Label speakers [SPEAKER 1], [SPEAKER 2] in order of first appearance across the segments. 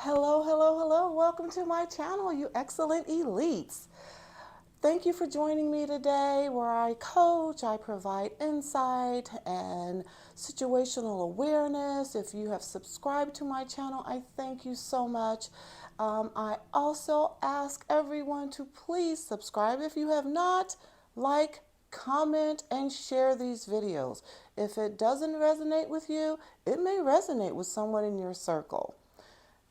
[SPEAKER 1] Hello, hello, hello. Welcome to my channel, you excellent elites. Thank you for joining me today where I coach, I provide insight and situational awareness. If you have subscribed to my channel, I thank you so much. I also ask everyone to please subscribe if you have not, like, comment, and share these videos. If it doesn't resonate with you, it may resonate with someone in your circle.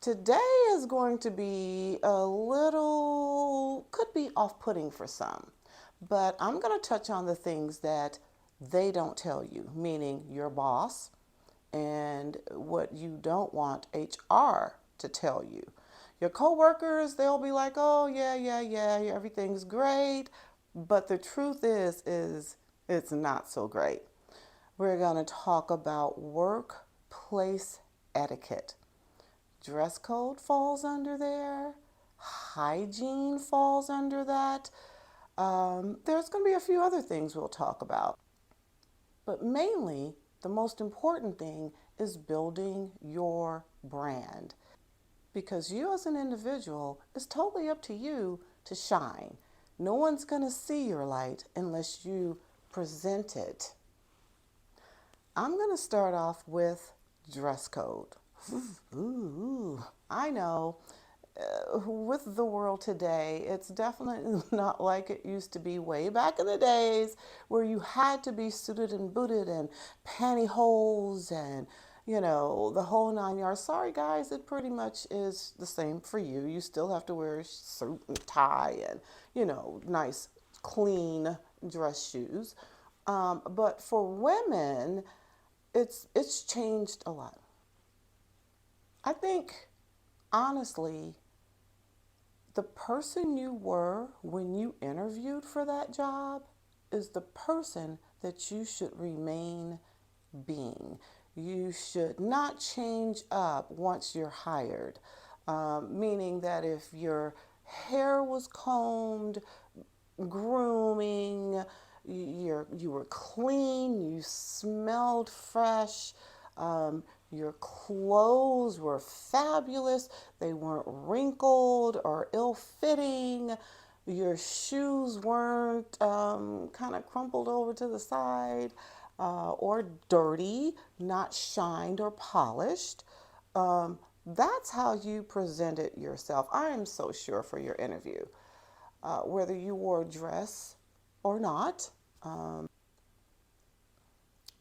[SPEAKER 1] Today is going to be could be off-putting for some, but I'm going to touch on the things that they don't tell you, meaning your boss and what you don't want HR to tell you. Your coworkers, they'll be like, "Oh, yeah, everything's great," but the truth is it's not so great. We're going to talk about workplace etiquette. Dress code falls under there. Hygiene falls under that. There's going to be a few other things we'll talk about. But mainly, the most important thing is building your brand. Because you as an individual, it's totally up to you to shine. No one's going to see your light unless you present it. I'm going to start off with dress code. Ooh, I know. With the world today, it's definitely not like it used to be way back in the days where you had to be suited and booted and pantyhose and, the whole 9 yards. Sorry, guys, it pretty much is the same for you. You still have to wear a suit and tie and, nice, clean dress shoes. But for women, it's changed a lot. I think, honestly, the person you were when you interviewed for that job is the person that you should remain being. You should not change up once you're hired. Meaning that if your hair was combed, grooming, you were clean, you smelled fresh, your clothes were fabulous, they weren't wrinkled or ill-fitting, your shoes weren't kind of crumpled over to the side or dirty, not shined or polished. That's how you presented yourself. I am so sure for your interview, whether you wore a dress or not.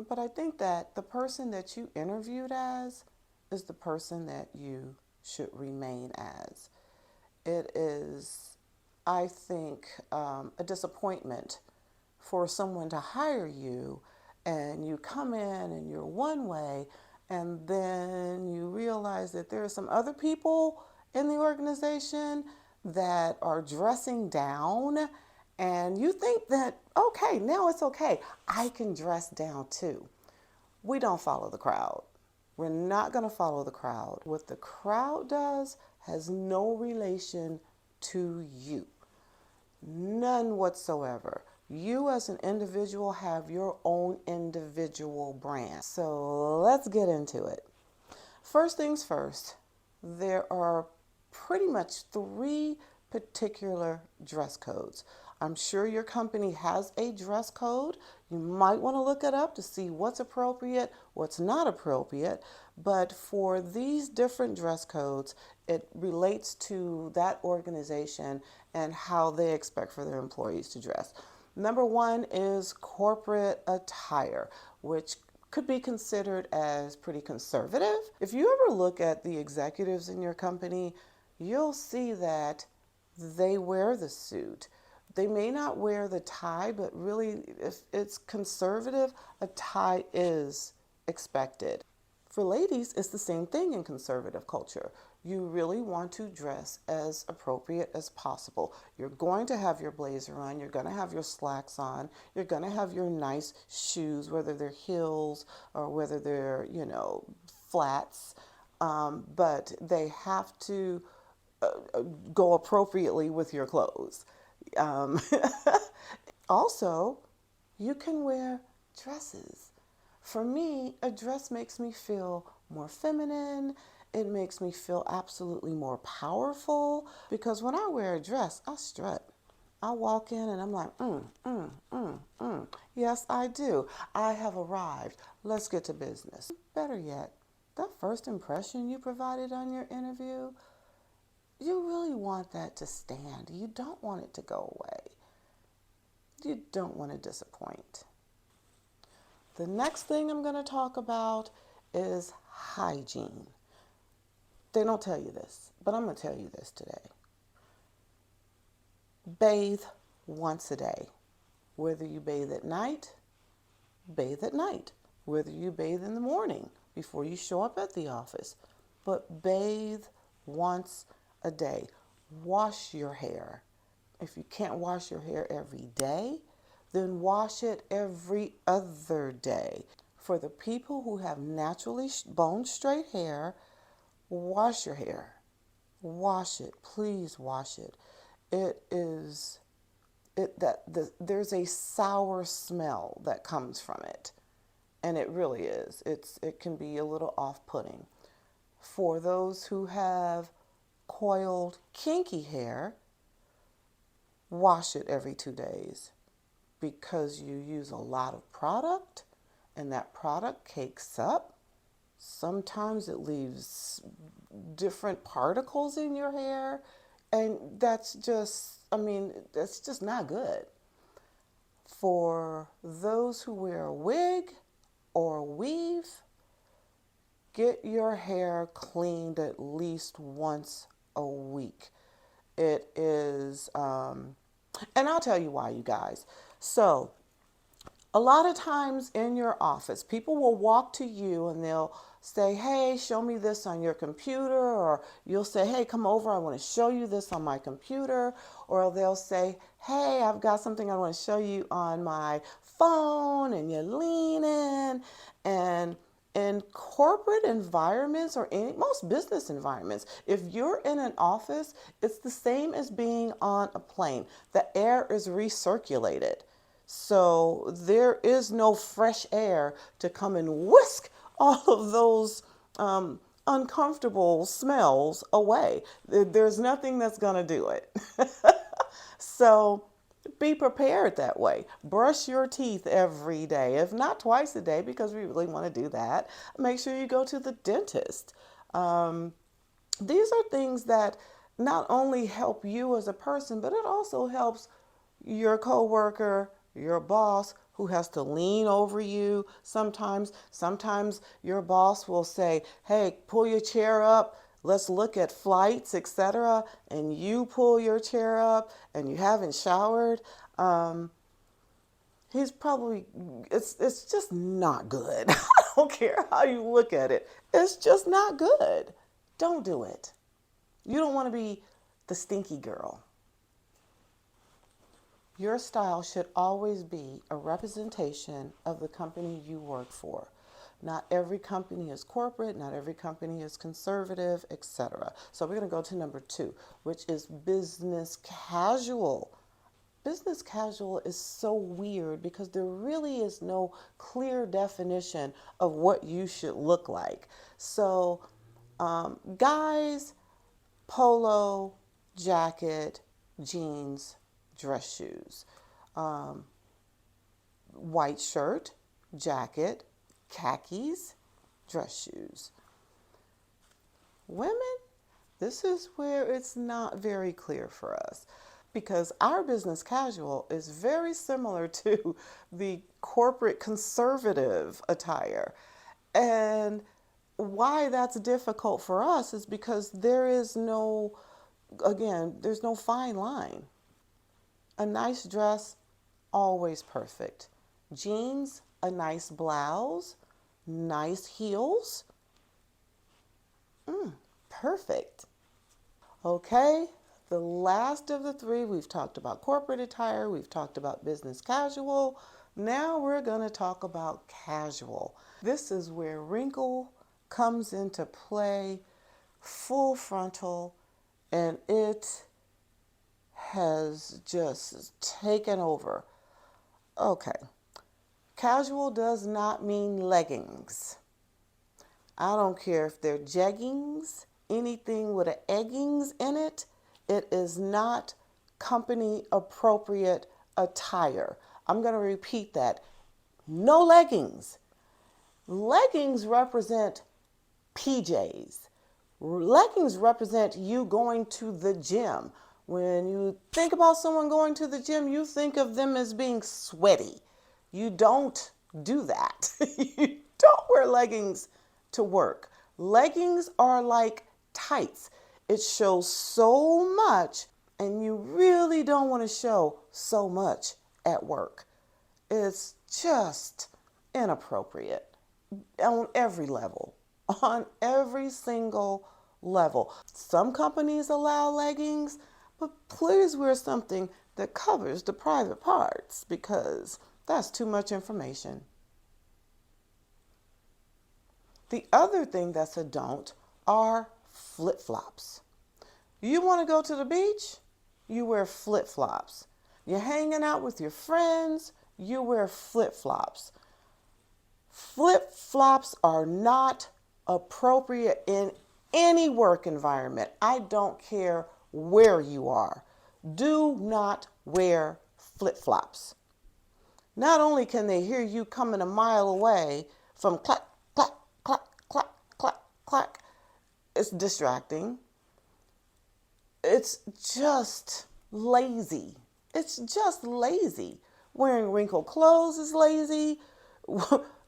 [SPEAKER 1] But I think that the person that you interviewed as is the person that you should remain as. It is, I think, a disappointment for someone to hire you and you come in and you're one way and then you realize that there are some other people in the organization that are dressing down and you think that, okay, now it's okay. I can dress down too. We don't follow the crowd. We're not going to follow the crowd. What the crowd does has no relation to you. None whatsoever. You as an individual have your own individual brand. So let's get into it. First things first, there are pretty much three particular dress codes. I'm sure your company has a dress code. You might want to look it up to see what's appropriate, what's not appropriate. But for these different dress codes, it relates to that organization and how they expect for their employees to dress. Number one is corporate attire, which could be considered as pretty conservative. If you ever look at the executives in your company, you'll see that they wear the suit. They may not wear the tie, but really, if it's conservative, a tie is expected. For ladies, it's the same thing in conservative culture. You really want to dress as appropriate as possible. You're going to have your blazer on, you're going to have your slacks on, you're going to have your nice shoes, whether they're heels or whether they're, flats, but they have to go appropriately with your clothes. Um, Also, you can wear dresses. For me, a dress makes me feel more feminine. It makes me feel absolutely more powerful because when I wear a dress, I strut. I walk in and I'm like, yes, I do. I have arrived. Let's get to business. Better yet, that first impression you provided on your interview, you really want that to stand. You don't want it to go away. You don't want to disappoint. The next thing I'm going to talk about is hygiene. They don't tell you this, but I'm going to tell you this today. Bathe once a day. Whether you bathe at night, bathe at night. Whether you bathe in the morning before you show up at the office, but bathe once a day. Wash your hair. If you can't wash your hair every day, then wash it every other day. For the people who have naturally bone straight hair, wash your hair. Wash it. Please wash it. There's a sour smell that comes from it. And it really is. It can be a little off-putting. For those who have coiled, kinky hair, wash it every 2 days because you use a lot of product and that product cakes up. Sometimes it leaves different particles in your hair, and that's just not good. For those who wear a wig or a weave, get your hair cleaned at least once a week. It is, and I'll tell you why, you guys. So, a lot of times in your office, people will walk to you and they'll say, hey, show me this on your computer. Or you'll say, hey, come over. I want to show you this on my computer. Or they'll say, hey, I've got something I want to show you on my phone. And you lean in. And in corporate environments or most business environments, if you're in an office, it's the same as being on a plane. The air is recirculated. So there is no fresh air to come and whisk all of those uncomfortable smells away. There's nothing that's going to do it. So be prepared that way. Brush your teeth every day, if not twice a day, because we really want to do that. Make sure you go to the dentist. These are things that not only help you as a person, but it also helps your coworker, your boss, who has to lean over you sometimes. Sometimes your boss will say, hey, pull your chair up. Let's look at flights, etc. And you pull your chair up and you haven't showered. He's probably, it's just not good. I don't care how you look at it. It's just not good. Don't do it. You don't want to be the stinky girl. Your style should always be a representation of the company you work for. Not every company is corporate, not every company is conservative, etc. So we're going to go to number 2, which is business casual. Business casual is so weird because there really is no clear definition of what you should look like. So, guys, polo, jacket, jeans, dress shoes, white shirt, jacket, khakis, dress shoes. Women, this is where it's not very clear for us because our business casual is very similar to the corporate conservative attire. And why that's difficult for us is because there's no fine line. A nice dress, always perfect. Jeans, a nice blouse, nice heels, perfect. Okay, the last of the 3, we've talked about corporate attire, we've talked about business casual. Now we're going to talk about casual. This is where wrinkle comes into play, full frontal, and it has just taken over. Okay, casual does not mean leggings. I don't care if they're jeggings, anything with an eggings in it. It is not company appropriate attire. I'm going to repeat that. No leggings. Leggings represent PJs. Leggings represent you going to the gym. When you think about someone going to the gym, you think of them as being sweaty. You don't do that. You don't wear leggings to work. Leggings are like tights. It shows so much, and you really don't want to show so much at work. It's just inappropriate on every level, on every single level. Some companies allow leggings, but please wear something that covers the private parts because that's too much information. The other thing that's a don't are flip flops. You want to go to the beach? You wear flip flops. You're hanging out with your friends? You wear flip flops. Flip flops are not appropriate in any work environment. I don't care where you are. Do not wear flip flops. Not only can they hear you coming a mile away from clack, clack, clack, clack, clack, clack, it's distracting. It's just lazy. It's just lazy. Wearing wrinkled clothes is lazy.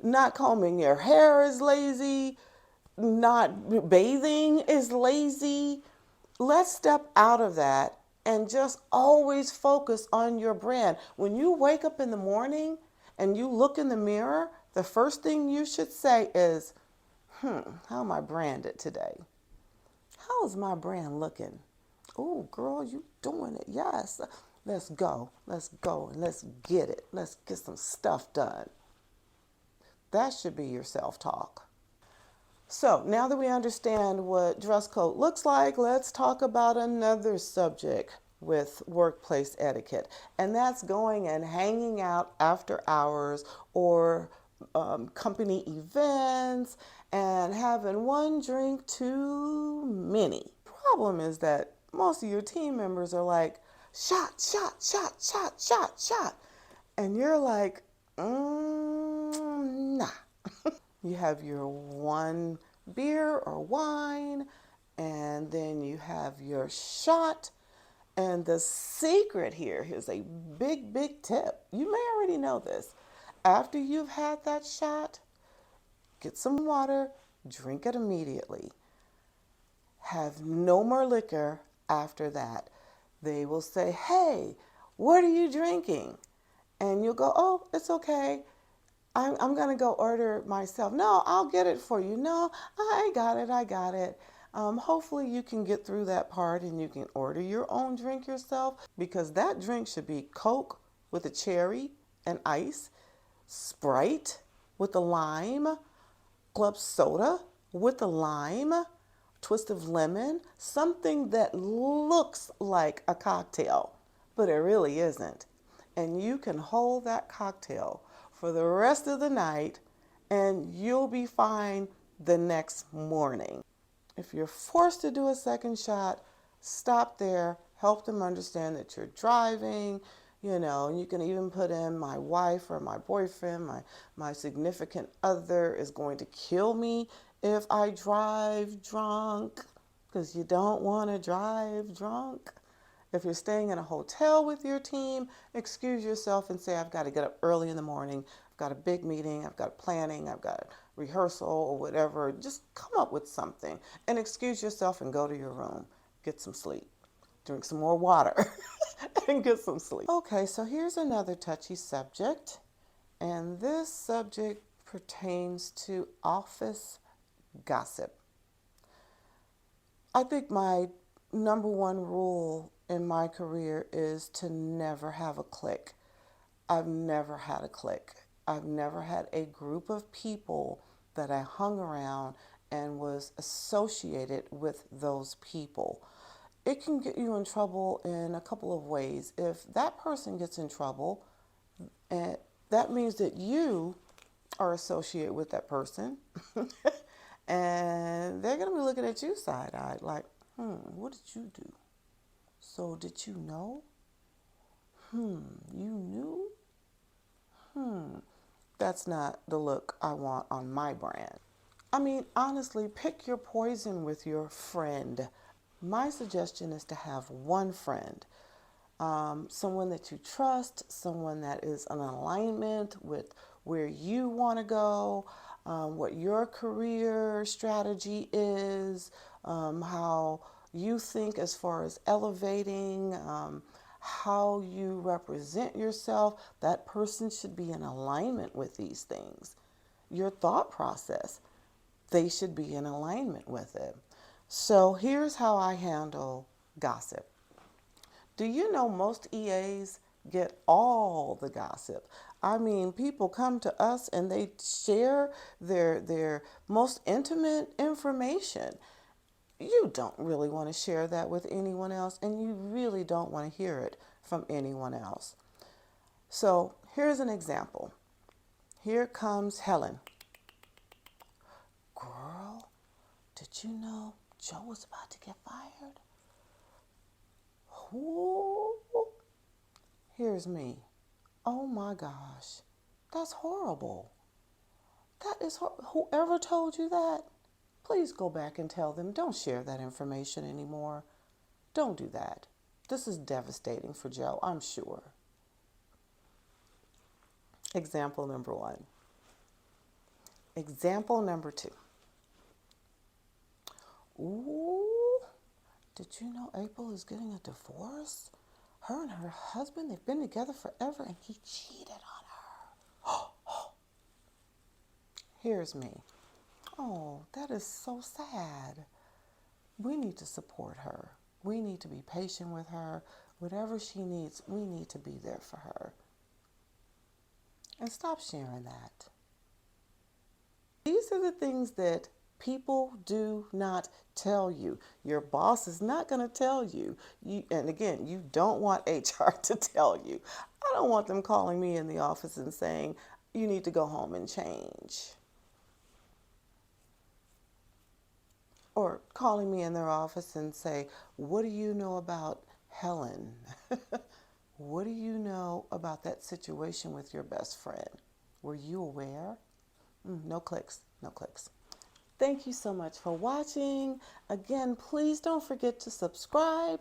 [SPEAKER 1] Not combing your hair is lazy. Not bathing is lazy. Let's step out of that and just always focus on your brand. When you wake up in the morning and you look in the mirror, the first thing you should say is, how am I branded today? How is my brand looking? Oh, girl, you doing it. Yes. Let's go. Let's go and let's get it. Let's get some stuff done. That should be your self-talk. So now that we understand what dress code looks like, let's talk about another subject with workplace etiquette. And that's going and hanging out after hours or company events and having one drink too many. Problem is that most of your team members are like, shot, shot, shot, shot, shot, shot. And you're like, nah. You have your one beer or wine, and then you have your shot. And the secret here is a big, big tip. You may already know this. After you've had that shot, get some water, drink it immediately. Have no more liquor after that. They will say, hey, what are you drinking? And you'll go, oh, it's okay. I'm going to go order it myself. No, I'll get it for you. No, I got it. I got it. Hopefully you can get through that part and you can order your own drink yourself because that drink should be Coke with a cherry and ice, Sprite with a lime, club soda with a lime, twist of lemon, something that looks like a cocktail, but it really isn't. And you can hold that cocktail for the rest of the night and you'll be fine the next morning. If you're forced to do a second shot, stop there, help them understand that you're driving, and you can even put in my wife or my boyfriend, my significant other is going to kill me if I drive drunk, because you don't want to drive drunk. If you're staying in a hotel with your team, excuse yourself and say, I've got to get up early in the morning. I've got a big meeting. I've got planning. I've got rehearsal or whatever. Just come up with something and excuse yourself and go to your room. Get some sleep. Drink some more water and get some sleep. Okay, so here's another touchy subject. And this subject pertains to office gossip. I think my number one rule in my career is to never have a clique. I've never had a clique. I've never had a group of people that I hung around and was associated with those people. It can get you in trouble in a couple of ways. If that person gets in trouble, and that means that you are associated with that person. And they're going to be looking at you side-eyed like, what did you do? So did you know? You knew? That's not the look I want on my brand. I mean, honestly, pick your poison with your friend. My suggestion is to have one friend, someone that you trust, someone that is in alignment with where you want to go, what your career strategy is, how you think as far as elevating, how you represent yourself. That person should be in alignment with these things. Your thought process, they should be in alignment with it. So here's how I handle gossip. Do you know most EAs get all the gossip? I mean, people come to us and they share their most intimate information. You don't really want to share that with anyone else, and you really don't want to hear it from anyone else. So here's an example. Here comes Helen. Girl, did you know Joe was about to get fired? Ooh. Here's me. Oh my gosh, that's horrible. That is whoever told you that, please go back and tell them don't share that information anymore. Don't do that. This is devastating for Joe, I'm sure. Example number one. Example number two. Ooh, did you know April is getting a divorce? Her and her husband, they've been together forever and he cheated on her. Here's me. Oh, that is so sad. We need to support her. We need to be patient with her. Whatever she needs, we need to be there for her. And stop sharing that. These are the things that people do not tell you. Your boss is not going to tell you. And again, you don't want HR to tell you. I don't want them calling me in the office and saying, you need to go home and change. Or calling me in their office and say, what do you know about Helen? What do you know about that situation with your best friend? Were you aware? No clicks, no clicks. Thank you so much for watching. Again, please don't forget to subscribe,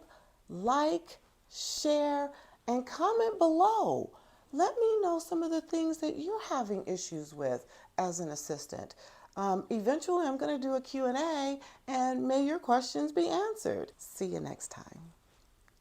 [SPEAKER 1] like, share, and comment below. Let me know some of the things that you're having issues with as an assistant. Eventually, I'm going to do a Q&A, and may your questions be answered. See you next time.